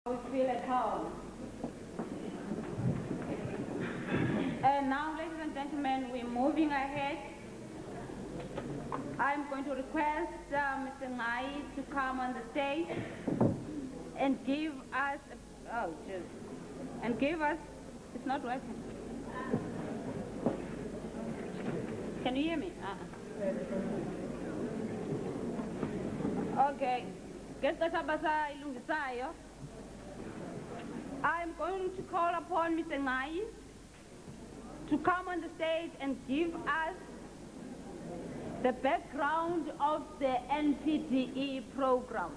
We feel at home. And now, ladies and gentlemen, we're moving ahead. I'm going to request Mr. Ngcai to come on the stage and give us, it's not working. Can you hear me? Okay. I'm going to call upon Mr. Ngcai to come on the stage and give us the background of the NPDE program.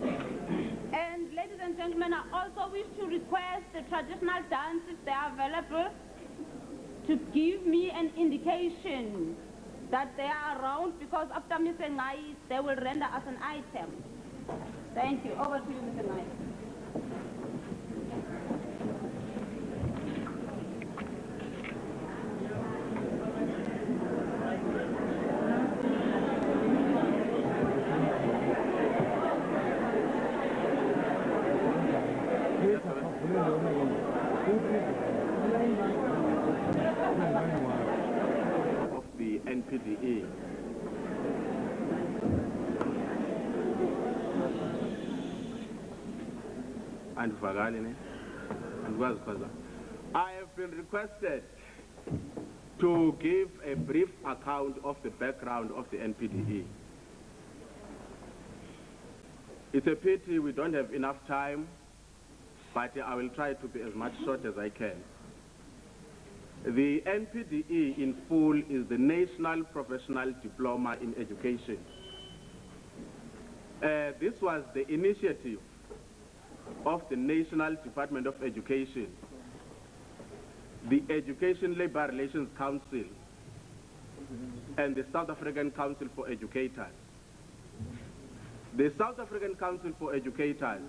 And ladies and gentlemen, I also wish to request the traditional dance, if they are available, to give me an indication that they are around, because after Mr. Ngcai, they will render us an item. Thank you. Over to you, Mr. Ngcai. Of the NPDE. I have been requested to give a brief account of the background of the NPDE. It's a pity we don't have enough time, but I will try to be as much short as I can. The NPDE in full is the National Professional Diploma in Education. This was the initiative of the National Department of Education, the Education Labor Relations Council, and the South African Council for Educators. The South African Council for Educators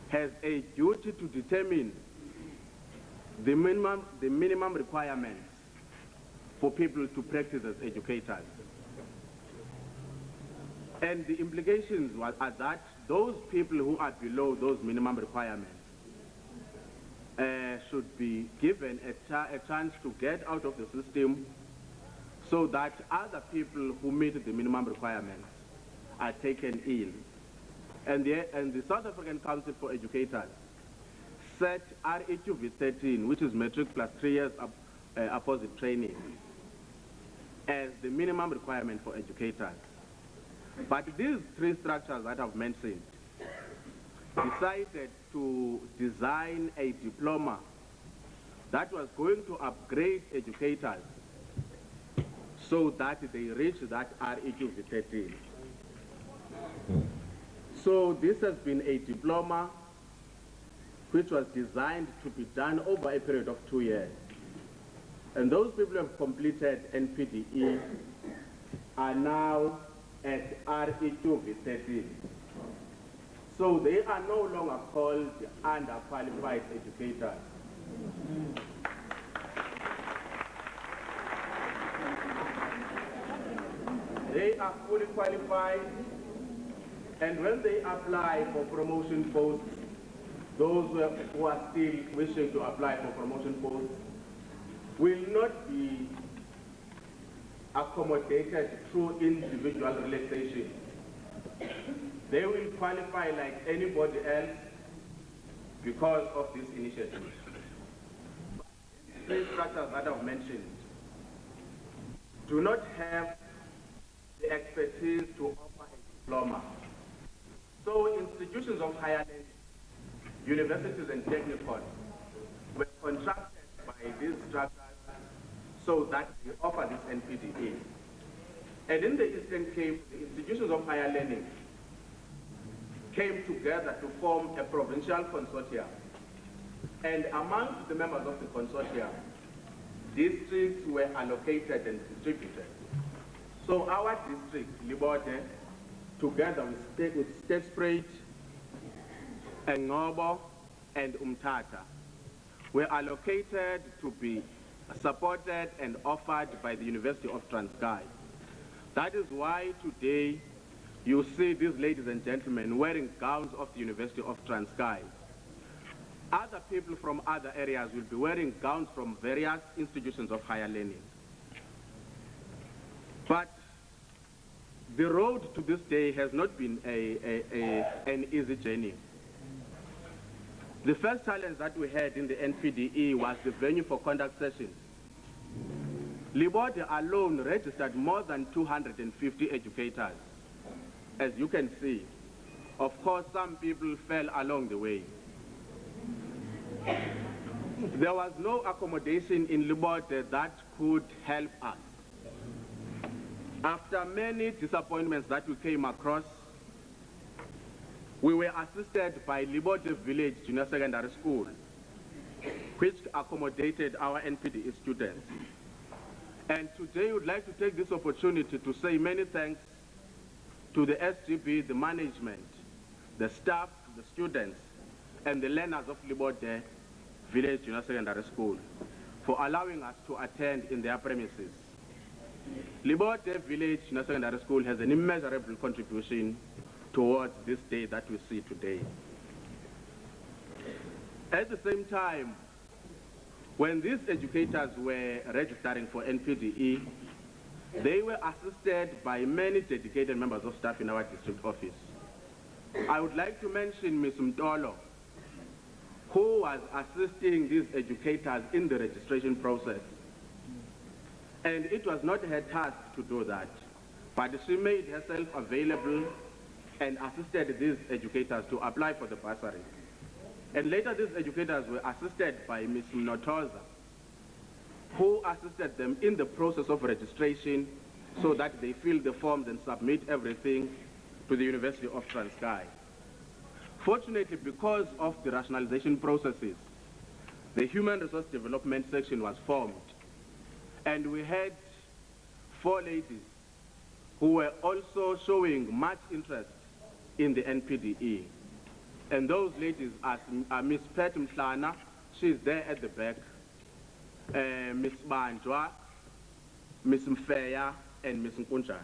has a duty to determine the minimum requirements for people to practice as educators. And the implications are that those people who are below those minimum requirements should be given a chance to get out of the system, so that other people who meet the minimum requirements are taken in. And the South African Council for Educators set REQV 13, which is matric plus 3 years opposite training, as the minimum requirement for educators. But these three structures that I've mentioned decided to design a diploma that was going to upgrade educators so that they reach that REQV 13. So this has been a diploma which was designed to be done over a period of 2 years. And those people who have completed NPDE are now at REQV 13. So they are no longer called underqualified educators. They are fully qualified, and when they apply for promotion posts, those who are still wishing to apply for promotion posts will not be accommodated through individual relaxation. They will qualify like anybody else because of this initiative. Three structures that I've mentioned do not have the expertise to offer a diploma. So institutions of higher learning, universities and technicals, were contracted by these structures so that they offer this NPDE. And in the Eastern Cape, the institutions of higher learning came together to form a provincial consortium. And among the members of the consortium, districts were allocated and distributed. So our district, Libode, together with State Spruit, Ngcai, and Umtata, were allocated to be supported and offered by the University of Ngcai. That is why today you see these ladies and gentlemen wearing gowns of the University of Ngcai. Other people from other areas will be wearing gowns from various institutions of higher learning. But the road to this day has not been an easy journey. The first challenge that we had in the NPDE was the venue for conduct sessions. Libode alone registered more than 250 educators. As you can see, of course, some people fell along the way. There was no accommodation in Libode that could help us. After many disappointments that we came across, we were assisted by Libode Village Junior Secondary School, which accommodated our NPDE students. And today, we would like to take this opportunity to say many thanks to the SGB, the management, the staff, the students, and the learners of Libode Village Junior Secondary School for allowing us to attend in their premises. Libode Village Junior Secondary School has an immeasurable contribution towards this day that we see today. At the same time, when these educators were registering for NPDE, they were assisted by many dedicated members of staff in our district office. I would like to mention Ms. Mtolo, who was assisting these educators in the registration process. And it was not her task to do that, but she made herself available and assisted these educators to apply for the bursary. And later these educators were assisted by Ms. Mnotoza, who assisted them in the process of registration so that they fill the forms and submit everything to the University of Ngcai. Fortunately, because of the rationalization processes, the Human Resource Development section was formed, and we had 4 ladies who were also showing much interest in the NPDE. And those ladies are Ms. Pet Mhlana, she's there at the back, Ms. Banjwa, Ms. Mfeya, and Ms. Nkunjana.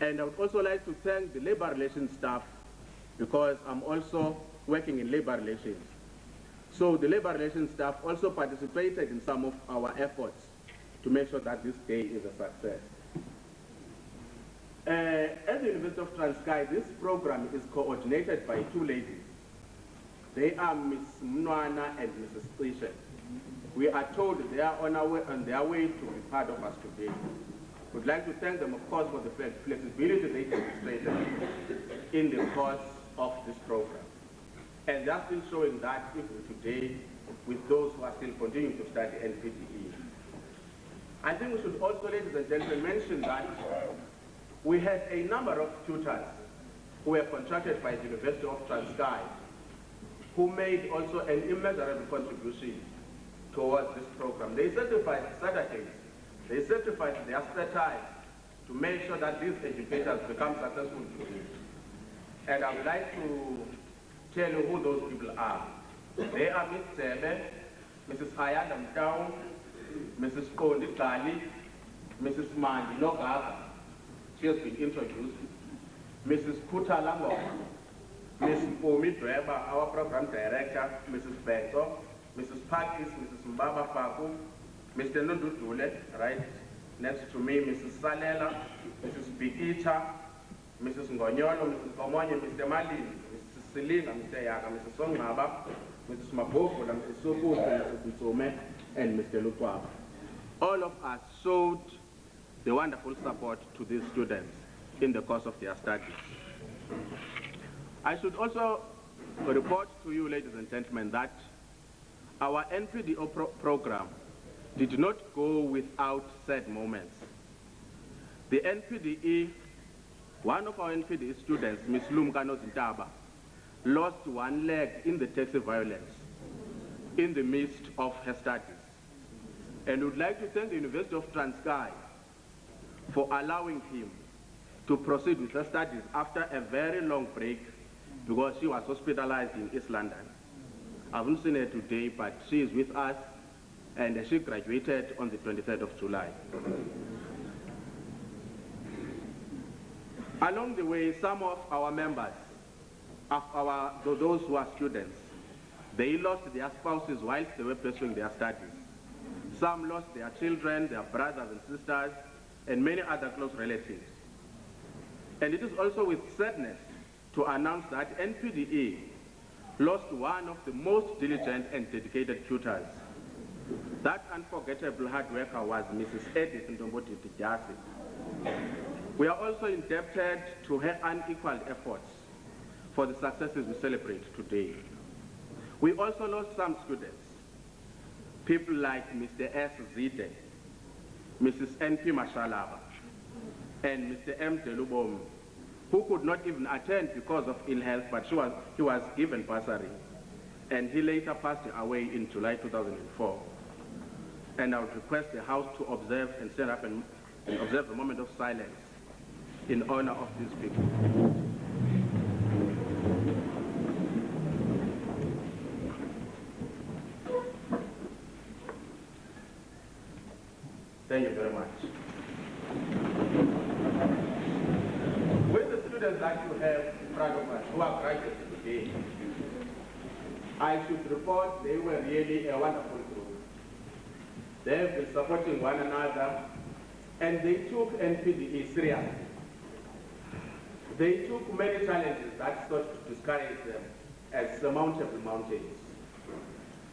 And I would also like to thank the labor relations staff, because I'm also working in labor relations. So the labor relations staff also participated in some of our efforts to make sure that this day is a success. At the University of Ngcai, this program is coordinated by 2 ladies. They are Ms. Mnwana and Mrs. Station. We are told they are on their way to be part of us today. We'd like to thank them, of course, for the flexibility they demonstrated in the course of this program. And they're still showing that even today with those who are still continuing to study NPDE. I think we should also, ladies and gentlemen, mention that we had a number of tutors who were contracted by the University of Ngcai who made also an immeasurable contribution towards this program. They sacrificed Saturdays, they sacrificed their spare time to make sure that these educators become successful today. And I would like to tell you who those people are. They are Ms. Sebe, Mrs. Hayada Mtau, Mrs. Kondi Kali, Mrs. Mandi Nogaga. She has been introduced. Mrs. Kuta Lango, Ms. Pomi Dreba, our program director, Mrs. Beto, Mrs. Pakis, Mrs. Mbaba Faku, Mr. Nundudule, right next to me, Mrs. Salela, Mrs. Bikita, Mrs. Ngonyolo, Mrs. Omonye, Mr. Malin, Mrs. Selina, Mr. Yaka, Mrs. Songaba, Mrs. Maboko, Mrs. Soko, Mrs. Nsome, and Mr. Lutwaba. All of us showed the wonderful support to these students in the course of their studies. I should also report to you, ladies and gentlemen, that our NPDE program did not go without sad moments. The NPDE, one of our NPDE students, Ms. Lumkano Zintaba, lost 1 leg in the taxi violence in the midst of her studies. And would like to thank the University of Ngcai for allowing him to proceed with her studies after a very long break, because she was hospitalized in East London. I haven't seen her today, but she is with us, and she graduated on the 23rd of July. Along the way, some of our members, those who are students, they lost their spouses whilst they were pursuing their studies. Some lost their children, their brothers and sisters, and many other close relatives. And it is also with sadness to announce that NPDE lost one of the most diligent and dedicated tutors. That unforgettable hard worker was Mrs. Edith Ndomboti Tijasi. We are also indebted to her unequaled efforts for the successes we celebrate today. We also lost some students, people like Mr. S. Zide, Mrs. N.P. Mashalaba, and Mr. M. Delubom, who could not even attend because of ill health, but he was given bursary, and he later passed away in July 2004. And I would request the House to observe and stand up and observe a moment of silence in honor of these people. Thank you very much. With the students that you have in front of us who are graduates today, I should report they were really a wonderful group. They have been supporting one another, and they took NPDE seriously. They took many challenges that sought to discourage them as surmountable mountains.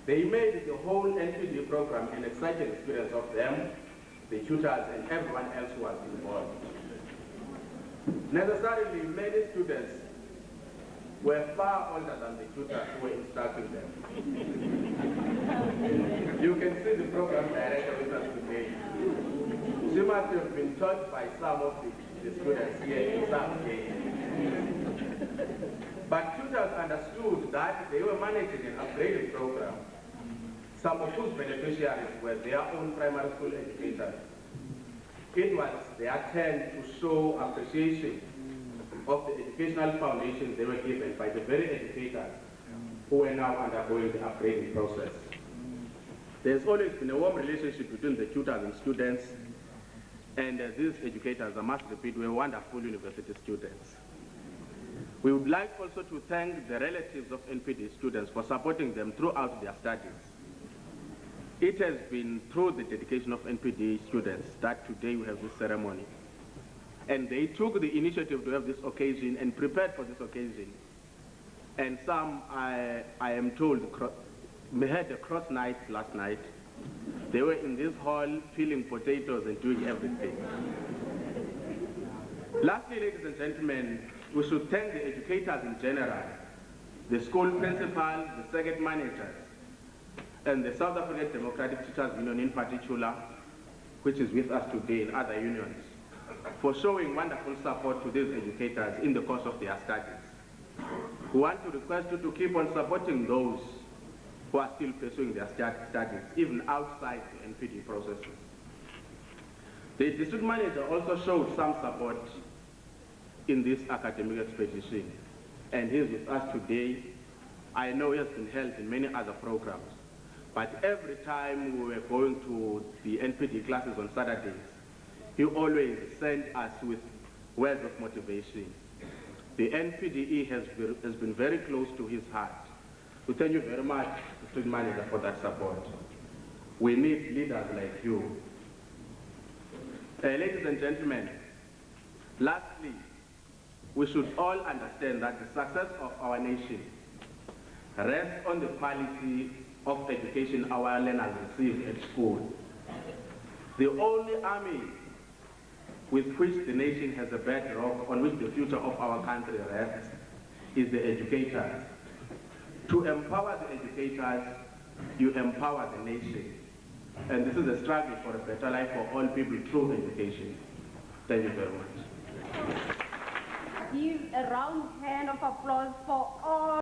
They made the whole NPDE program an exciting experience of them, the tutors, and everyone else who was involved. Necessarily, many students were far older than the tutors who were instructing them. You can see the program director with us today. She must have been taught by some of the students here in some cases. But tutors understood that they were managing an upgraded program, some of whose beneficiaries were their own primary school educators. It was their turn to show appreciation of the educational foundations they were given by the very educators who were now undergoing the upgrading process. There's always been a warm relationship between the tutors and students, and these educators, I must repeat, were wonderful university students. We would like also to thank the relatives of NPD students for supporting them throughout their studies. It has been through the dedication of NPD students that today we have this ceremony. And they took the initiative to have this occasion and prepared for this occasion. And some, I am told, had a cross night last night. They were in this hall peeling potatoes and doing everything. Lastly, ladies and gentlemen, we should thank the educators in general, the school principals, the circuit managers, and the South African Democratic Teachers Union in particular, which is with us today, and other unions, for showing wonderful support to these educators in the course of their studies. We want to request you to keep on supporting those who are still pursuing their studies, even outside the NPD processes. The district manager also showed some support in this academic expedition, and he is with us today. I know he has been held in many other programs, but every time we were going to the NPD classes on Saturdays, he always sent us with words of motivation. The NPDE has been very close to his heart. We thank you very much, District Manager, for that support. We need leaders like you. Ladies and gentlemen, lastly, we should all understand that the success of our nation rests on the quality of education our learners receive at school. The only army with which the nation has a bedrock on which the future of our country rests is the educators. To empower the educators, you empower the nation. And this is a struggle for a better life for all people through education. Thank you very much. Give a round hand of applause for all.